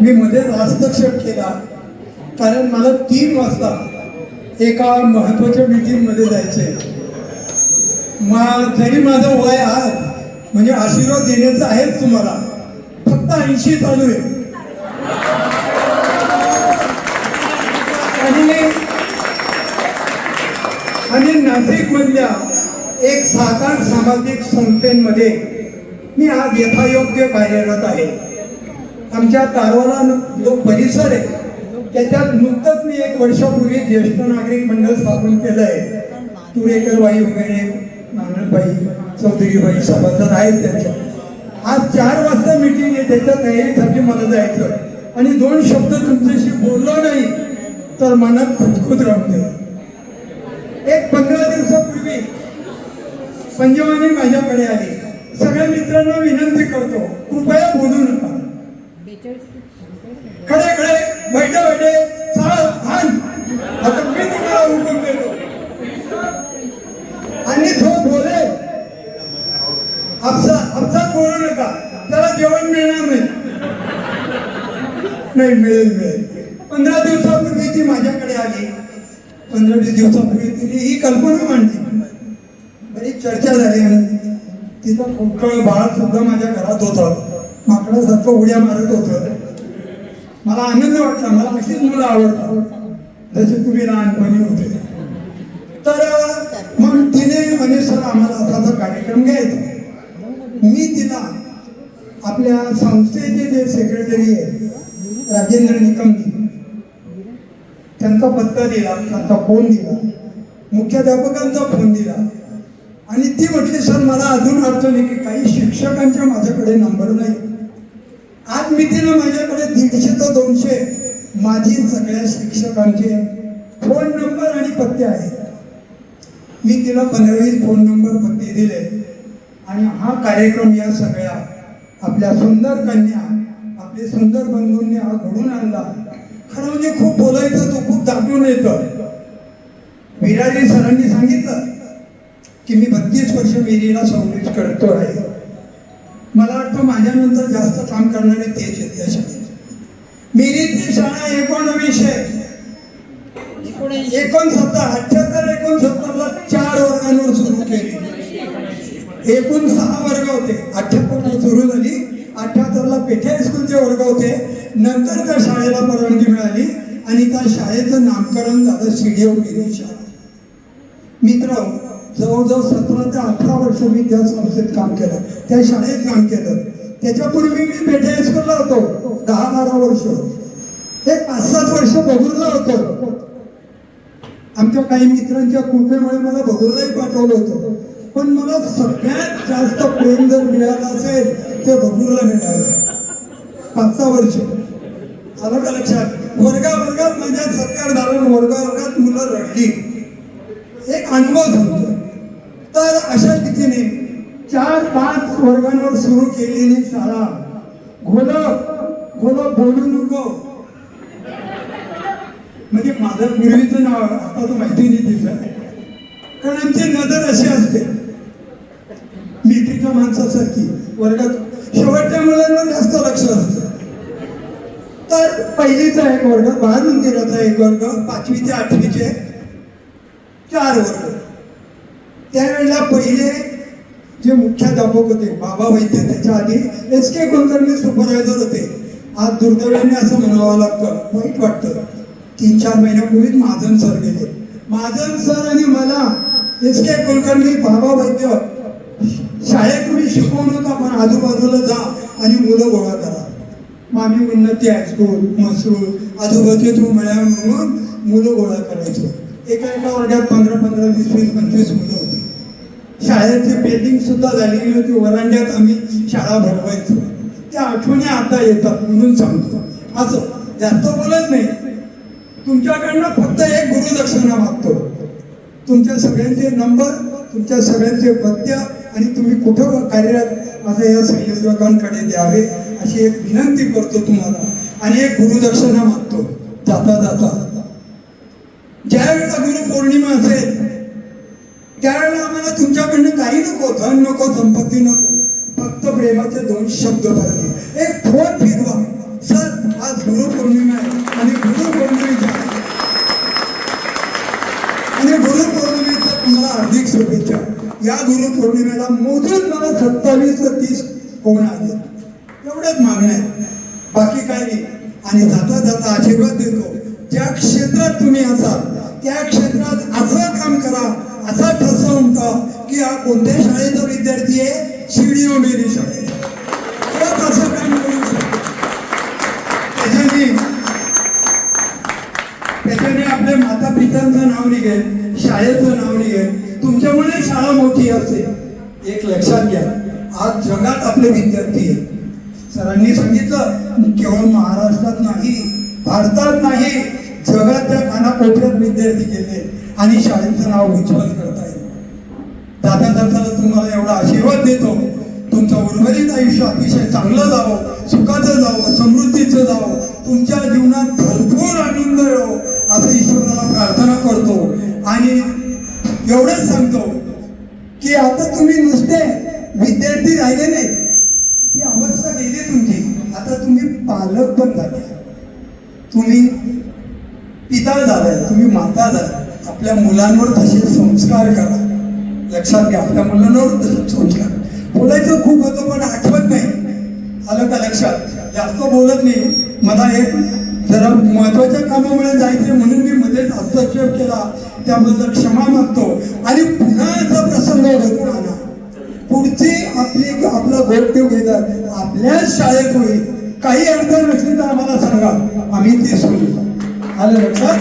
मी मध्येच हस्तक्षेप केला, कारण मला 3 वाजता एका महत्त्वाच्या मीटिंगमध्ये जायचं आहे. जरी माझं वय आहे म्हणजे आशीर्वाद देण्याचं आहेच तुम्हाला, फक्त 80 चालू आहे. आणि नाशिकमधल्या एक 7-8 सामाजिक संस्थांमध्ये मी आज यथायोग्य कार्यरत आहे. आमच्या कारवारा जो परिसर आहे त्याच्यात नुकतंच मी 1 वर्षापूर्वी ज्येष्ठ नागरिक मंडळ स्थापन केलं आहे. तुरेकरबाई वगैरे, नानकबाई, चौधरीबाई सभासद आहेत त्यांच्या. आज 4 वाजता मीटिंग आहे, त्याच्या तयारीसाठी मला जायचं आणि 2 शब्द तुमच्याशी बोललो नाही तर मनात खुदखुद राहते. एक 15 दिवसापूर्वी पंजवानी माझ्याकडे आली. सगळ्या मित्रांना विनंती करतो, कृपया बोलू नका. खडे खडे बैठे बैठे आता मी तुम्हाला हुकूम देतो आणि तो बोले अफसात बोलू नका, त्याला जेवण मिळणार नाही. मिळेल. 15 दिवसापूर्वी ती माझ्याकडे आली. 15 दिवसापूर्वी तिने ही कल्पना मांडली. बरीच चर्चा झाली आणि तिचा खोकळ बाळ सुद्धा माझ्या घरात होतं. माकडासारखं उड्या मारत होतं. मला आनंद वाटला. मला अशीच मुलं आवडतात जसे तुम्ही लहानपणी होते. तर मग तिने म्हणे सर आम्हाला असा कार्यक्रम घ्यायचा. मी तिला आपल्या संस्थेचे जे सेक्रेटरी आहे राजेंद्र निकमजी त्यांचा पत्ता दिला, त्यांचा फोन दिला, मुख्याध्यापकांचा फोन दिला आणि ती म्हटली सर मला अजून अडचण आहे की काही शिक्षकांच्या माझ्याकडे नंबर नाही. आज मी तिला माझ्याकडे 150 ते 200 माझी सगळ्या शिक्षकांचे फोन नंबर आणि पत्ते आहेत. मी तिला 15-20 फोन नंबर पत्ते दिले आणि हा कार्यक्रम या सगळ्या आपल्या सुंदर कन्या, आपले सुंदर बंधूंनी हा घडून आणला. खरं म्हणजे खूप बोलायचं तो खूप दाटून येतं. विराजी सरांनी सांगितलं की मी 32 वर्ष मेरीला संगीत करतो आहे. मला वाटतं माझ्यानंतर जास्त काम करणारे तेच आहेत या शाळेत. मेरीची शाळा 1978-69ला 4 वर्गांवर सुरू केली. एकूण 6 वर्ग होते. 78ला सुरू झाली. 78ला पेठे हायस्कूलचे वर्ग होते. नंतर त्या शाळेला परवानगी मिळाली आणि त्या शाळेचं नामकरण झालं सीडीओ मेरी शाळा. मित्र, जवळजवळ 17 ते 18 वर्ष मी त्या संस्थेत काम केलं, त्या शाळेत काम केलं. त्याच्यापूर्वी मी पेठे हायस्कूलला होतो 10-12 वर्ष. हे 5-7 वर्ष बघूरला होतो. आमच्या काही मित्रांच्या कृपेमुळे मला बघूरलाही पाठवलं होतं. पण मला सगळ्यात जास्त प्रेम जर मिळालं असेल ते बघूरला मिळालं. 5-6 वर्ष. आलं का लक्षात? वर्गात माझ्या सत्कार झालं, वर्गात मुलं रडली. एक अनुभव सांगतो. तर अशा रीतीने 4-5 वर्गांवर सुरू केलेली शाळा घोलं बोलू नको म्हणजे माझं पूर्वीचं नाव आता तर माहिती नाही तिचं. कारण आमची नजर अशी असते मिठीच्या माणसासारखी. वर्गात शेवटच्या मुलांवर जास्त लक्ष असतं. तर पहिलीचा एक वर्ग, बालमंदिराचा एक वर्ग, 5वी ते 8वीचे 4 वर्ग. त्यावेळेला पहिले जे मुख्याध्यापक होते बाबा वैद्य, त्याच्या आधी SK कुलकर्णी सुपरवायझर होते. आज दुर्दैवाने असं म्हणावं लागतं, वाईट वाटतं. 3-4 महिन्यापूर्वीच महाजन सर गेले. महाजन सर आणि मला SK कुलकर्णी, बाबा वैद्य शाळेत तुम्ही शिकवू नका पण आजूबाजूला जा आणि मुलं गोळा करा. मग आम्ही उन्नती हायस्कूल, मसरूळ आजूबाजूची मळ्या म्हणून मुलं गोळा करायचो. एका वर्गात 15-15, 20-25 मुलं होती. शाळेची बिल्डिंग सुद्धा झालेली होती. वरांड्यात आम्ही शाळा भरवायचो. त्या आठवणी आता येतात म्हणून सांगतो. असं जास्त बोलत नाही. तुमच्याकडनं फक्त एक गुरुदक्षिणा मागतो. तुमच्या सगळ्यांचे नंबर, तुमच्या सगळ्यांचे पत्ते आणि तुम्ही कुठं कार्यरत असं या संयोजकांकडे द्यावे अशी एक विनंती करतो तुम्हाला. आणि एक गुरुदक्षिणा मागतो जाता जाता. ज्या वेळेला गुरुपौर्णिमा असेल त्यावेळेला आम्हाला तुमच्याकडनं काही नको, धन नको, संपत्ती नको, फक्त प्रेमाचे 2 शब्द पाहिजे. एक फोन फिरवा. सर आज गुरुपौर्णिमा आहे आणि गुरुपौर्णिमेच्या तुम्हाला हार्दिक शुभेच्छा. या गुरुपौर्णिमेला मोजून मला 27 व 30 होऊन आले. एवढ्याच मागण्या आहेत, बाकी काय नाही. आणि जाता जाता आशीर्वाद देतो, ज्या क्षेत्रात तुम्ही असाल त्या क्षेत्रात असं काम करा, असा ठसा उमटा की हा कोणत्या शाळेचा विद्यार्थी आहे, शिडिओ मेरी शाळेत खरंच असं काम करू शकतो. त्याच्याने आपल्या माता पित्यांचं नाव निघेल, शाळेचं नाव निघेल, तुमच्यामुळे शाळा मोठी असेल. एक लक्षात घ्या, आज जगात आपले विद्यार्थी आहेत. सरांनी सांगितलं केवळ महाराष्ट्रात नाही, भारतात नाही, जगाच्या कानाकोपऱ्यात विद्यार्थी गेले आणि शाळेचं नाव उज्ज्वल करतायत. जाता जाता तुम्हाला एवढा आशीर्वाद देतो, तुमचं उर्वरित आयुष्य अतिशय चांगलं जावं, सुखाचं जावं, समृद्धीचं जावं, तुमच्या जीवनात भरपूर आनंद येवो असं ईश्वराला प्रार्थना करतो. आणि एवढंच सांगतो की आता तुम्ही नुसते विद्यार्थी राहिले नाही, ती अवस्था गेली तुमची. आता तुम्ही पालक पण झाले, तुम्ही पिता झालाय, तुम्ही माता झालाय. आपल्या मुलांवर तसे संस्कार करा. लक्षात घ्या, आपल्या मुलांवर तसे संस्कार. बोलायचं खूप होतं पण आठवत नाही, आलं का लक्षात? जास्त बोलत नाही. मला एक जरा महत्वाच्या कामामुळे जायचे म्हणून मी मध्येच हस्तक्षेप केला, त्याबद्दल क्षमा मागतो. आणि पुन्हा असा प्रसंग घडून आला, पुढची आपला गोट टुगेदर आपल्याच शाळेत होईल. काही अडचण नसली तर आम्हाला सांगा, आम्ही ते सोडू. आलं लक्षात?